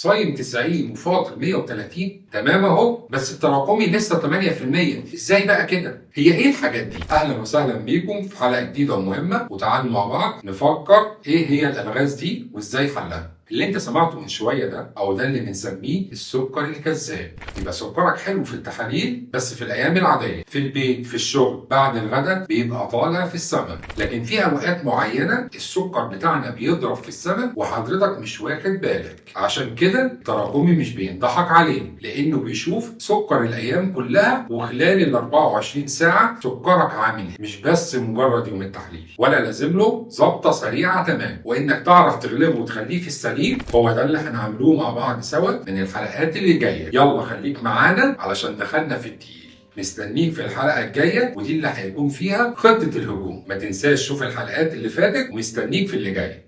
صايم 90 وفاطر 130 تمام اهو، بس التراكمي لسه 8%. ازاي بقى كده؟ هي ايه الحاجات دي؟ اهلا وسهلا بيكم في حلقه جديده ومهمه، وتعالوا مع بعض نفكر ايه هي الالغاز دي وازاي حلها. اللي انت سمعته من شويه ده او ده اللي بنسميه السكر الكذاب. يبقى سكرك حلو في التحاليل بس في الايام العاديه، في البيت، في الشغل، بعد الغداء بيبقى طالع في السماء، لكن في اوقات معينه السكر بتاعنا بيضرب في السماء وحضرتك مش واخد بالك. عشان كده التراكمي مش بينضحك عليه، لانه بيشوف سكر الايام كلها، وخلال ال 24 ساعه سكرك عامل مش بس مجرد يوم التحليل، ولا لازم له ظبطه سريعه تمام، وانك تعرف تغلبه وتخليه في السليم. هو ده اللي هنعملوه مع بعض سوا من الحلقات اللي جايه. يلا خليك معانا علشان دخلنا في التقيل. مستنيك في الحلقه الجايه، ودي اللي هيكون فيها خطه الهجوم. ما تنساش شوف الحلقات اللي فاتت، ومستنيك في اللي جاي.